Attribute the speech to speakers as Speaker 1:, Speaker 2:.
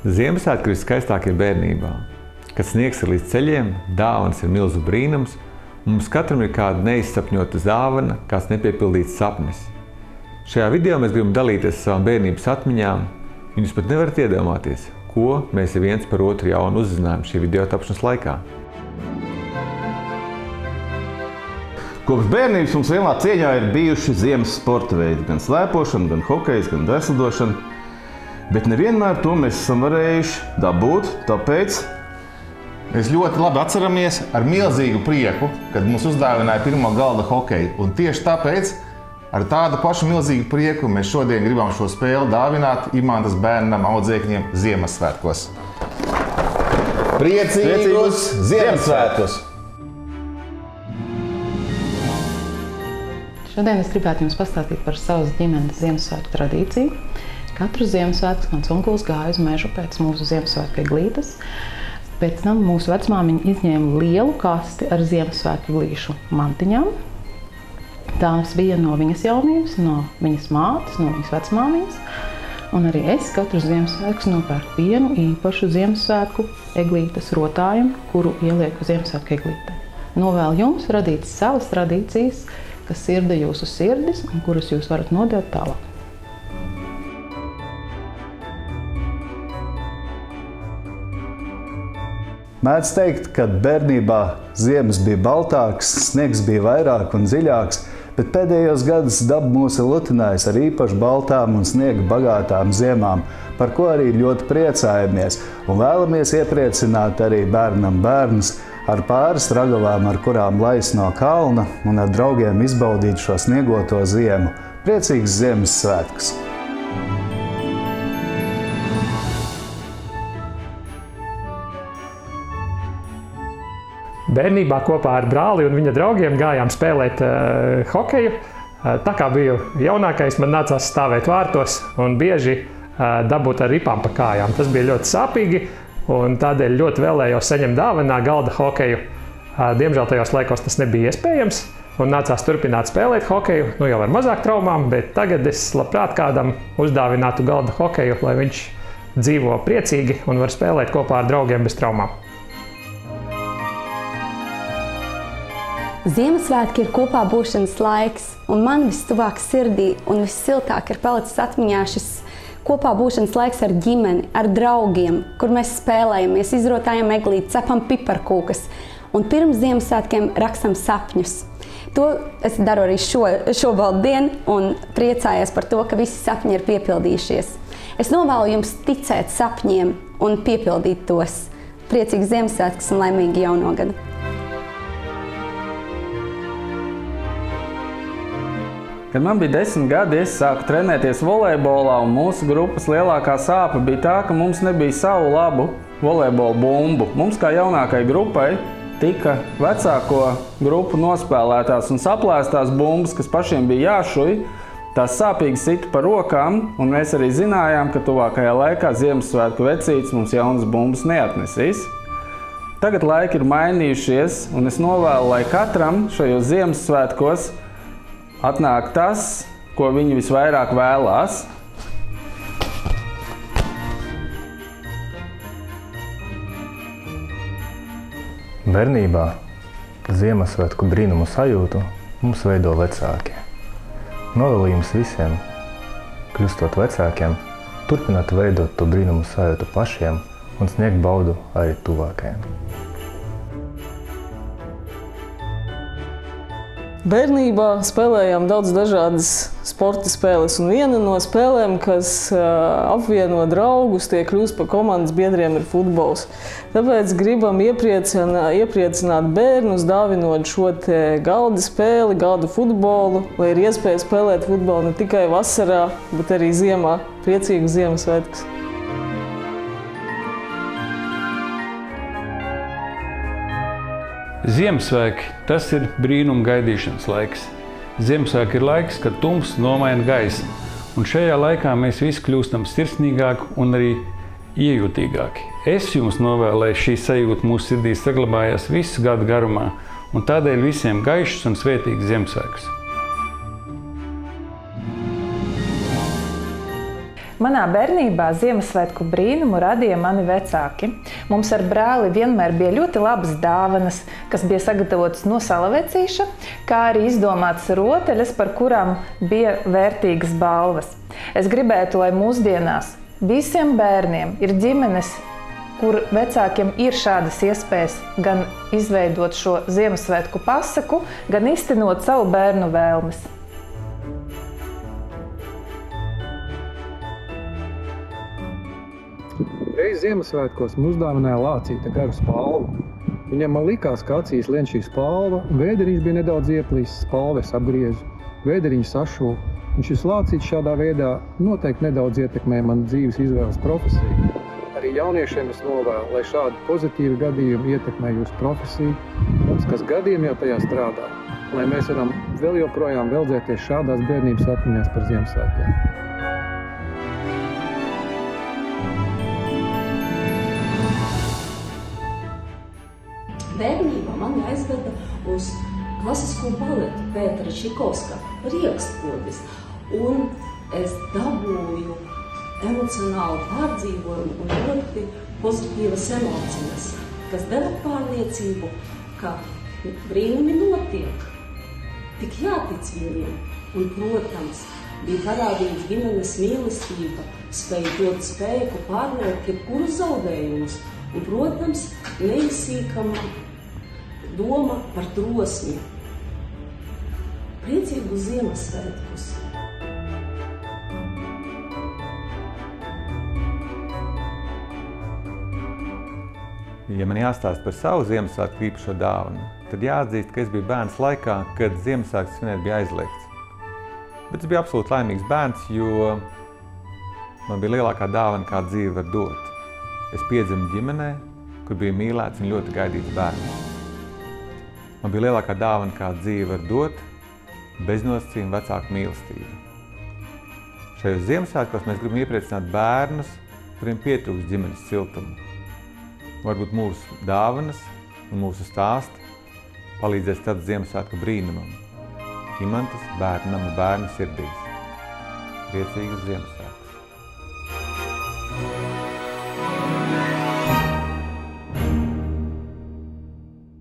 Speaker 1: Ziemassvētki ir skaistākie bērnībā. Kad sniegs ir līdz ceļiem, dāvanas ir milzu brīnums, un mums katram ir kāda neizsapņota dāvana, kāds nepiepildīts sapnis. Šajā video mēs gribam dalīties ar savām bērnības atmiņām, un jūs pat nevarat iedomāties, ko mēs viens par otru jaunu uzzinājām šī video tapšanas laikā.
Speaker 2: Kopš bērnības mums vienā cieņā ir bijuši ziemas sporta veidi, gan slēpošana, gan hokejs, gan veslidošana, bet nevienmēr to mēs esam varējuši dabūt, tāpēc mēs ļoti labi atceramies ar milzīgu prieku, kad mums uzdāvināja pirmo galda hokeju, un tieši tāpēc ar tādu pašu milzīgu prieku mēs šodien gribam šo spēli dāvināt Imantas bērnam audzēkņiem Ziemassvētkos. Priecīgus Ziemassvētkus!
Speaker 3: Šodien es gribētu jums pastāstīt par savas ģimenes Ziemassvētku tradīciju. Katru Ziemassvētku mans onkulis gāja uz mežu pēc mūsu Ziemassvētku eglītes. Pēc tam mūsu vecmāmiņa izņēma lielu kasti ar Ziemassvētku eglīšu mantiņām. Tās bija no viņas jaunības, no viņas mātes, no viņas vecmāmiņas. Un arī es katru Ziemassvētku nopērku vienu īpašu Ziemassvētku eglītes rotājumu, kuru ielieku Ziemassvētku eglītē. Novēlu jums radīt savas tradīcijas, kas sirda jūsu sirdis un kuras jūs varat nodot tālāk.
Speaker 4: Mēdz teikt, ka bērnībā ziemas bija baltāks, sniegs bija vairāk un dziļāks, bet pēdējos gadus daba mūs ir lutinājusi ar īpaši baltām un sniega bagātām ziemām, par ko arī ļoti priecājamies un vēlamies iepriecināt arī bērnam bērnus ar pāris ragavām, ar kurām laist no kalna un ar draugiem izbaudīt šo sniegoto ziemu. Priecīgs Ziemassvētkus!
Speaker 5: Bērnībā kopā ar brāli un viņa draugiem gājām spēlēt hokeju. Tā kā biju jaunākais, man nācās stāvēt vārtos un bieži dabūt ar ripām pa kājām. Tas bija ļoti sāpīgi, un tādēļ ļoti vēlējos saņemt dāvanā galda hokeju. Diemžēl tajos laikos tas nebija iespējams, un nācās turpināt spēlēt hokeju, nu jau ar mazāk traumām, bet tagad es labprāt kādam uzdāvinātu galda hokeju, lai viņš dzīvo priecīgi un var spēlēt kopā ar draugiem bez traumām.
Speaker 6: Ziemassvētki ir kopā būšanas laiks, un man vistuvāk sirdī un vissiltāk ir palicis atmiņā šis kopā būšanas laiks ar ģimeni, ar draugiem, kur mēs spēlējamies, izrotājam eglīti, cepam piparkūkas un pirms Ziemassvētkiem rakstam sapņus. To es daru arī šobaldien un priecājos par to, ka visi sapņi ir piepildījušies. Es novēlu jums ticēt sapņiem un piepildīt tos. Priecīgs Ziemassvētkus un laimīgi jauno gadu!
Speaker 7: Kad man bija 10 gadi, es sāku trenēties volejbolā, un mūsu grupas lielākā sāpe bija tā, ka mums nebija savu labu volejbola bumbu. Mums kā jaunākai grupai tika vecāko grupu nospēlētās un saplēstās bumbas, kas pašiem bija jāšuj. Tās sāpīgi sita par rokām, un mēs arī zinājām, ka tuvākajā laikā Ziemassvētku vecītis mums jaunas bumbas neatnesīs. Tagad laiki ir mainījušies, un es novēlu, lai katram šajos Ziemassvētkos atnāk tas, ko viņi visvairāk vēlās.
Speaker 8: Bērnībā Ziemassvētku brīnumu sajūtu mums veido vecāki. Novēlu jums visiem, kļūstot vecākiem, turpināt veidot to brīnumu sajūtu pašiem un sniegt baudu arī tuvākajiem.
Speaker 9: Bērnībā spēlējām daudz dažādas sporta spēles, un viena no spēlēm, kas apvieno draugus, tie kļūst par komandas biedriem, ir futbols. Tāpēc gribam iepriecināt bērnus, dāvinot šo te galda spēli, galda futbolu, lai ir iespēja spēlēt futbolu ne tikai vasarā, bet arī ziemā. Priecīgus Ziemassvētkus!
Speaker 10: Ziemassvētki – tas ir brīnuma gaidīšanas laiks. Ziemassvētki ir laiks, kad tums nomaina gaismu, un šajā laikā mēs visi kļūstam sirsnīgāki un arī iejūtīgāki. Es jums novēlēju, šī sajūta mūsu sirdīs saglabājās visu gadu garumā, un tādēļ visiem gaišus un svētīgus Ziemassvētkus.
Speaker 3: Manā bērnībā Ziemassvētku brīnumu radīja mani vecāki. Mums ar brāli vienmēr bija ļoti labas dāvanas, kas bija sagatavotas no salavecīša, kā arī izdomātas rotaļas, par kurām bija vērtīgas balvas. Es gribētu, lai mūsdienās visiem bērniem ir ģimenes, kur vecākiem ir šādas iespējas gan izveidot šo Ziemassvētku pasaku, gan iztenot savu bērnu vēlmes.
Speaker 11: Reiz Ziemassvētkos mums uzdāvināja lācīta garu spalvu. Viņam man likās, ka acīs lien šī spalva, un vēderiņš bija nedaudz ieplīsis, spalvu es apgriezu, vēderiņš sašūva. Un šis lācīts šādā veidā noteikti nedaudz ietekmē manu dzīves izvēles profesiju. Arī jauniešiem es novēlu, lai šādi pozitīvi gadījumi ietekmē jūsu profesiju, mums, kas gadiem jau tajā strādā, lai mēs varam vēl joprojām veldzēties šādās bērnības atmiņās par Ziemassvētkiem.
Speaker 12: Bērnībā mani aizveda uz klasisko baletu Pētera Čikovska Riekstpodis, un es dabūju emocionālu pārdzīvojumu un ļoti pozitīvas emocijas, kas deva pārliecību, ka brīnumi notiek, tik jātic viņiem. Un, protams, bija parādīta ģimenes mīlestība, spēja dot spēku pārvarēt jebkuru zaudējumus, un, protams, neizsīkama doma par drosmi. Priecīgus Ziemassvētkus!
Speaker 1: Ja man jāstāsta par savu Ziemassvētku īpašo dāvanu, tad jāatzīst, ka es biju bērns laikā, kad Ziemassvētku svinēt bija aizliegts. Bet es biju absolūti laimīgs bērns, jo man bija lielākā dāvana, kā dzīve var dot. Es piedzimu ģimenē, kur bija mīlēts un ļoti gaidīts bērns. Man bija lielākā dāvana, kā dzīve var dot, beznosacījuma vecāku mīlestību. Šajos Ziemassvētkos mēs gribam iepriecināt bērnus, kuriem pietrūkst ģimenes siltumu. Varbūt mūsu dāvanas un mūsu stāsti palīdzēs tad Ziemassvētku brīnumam. Imantas bērnu nama bērnu sirdīs. Priecīgus Ziemassvētkus!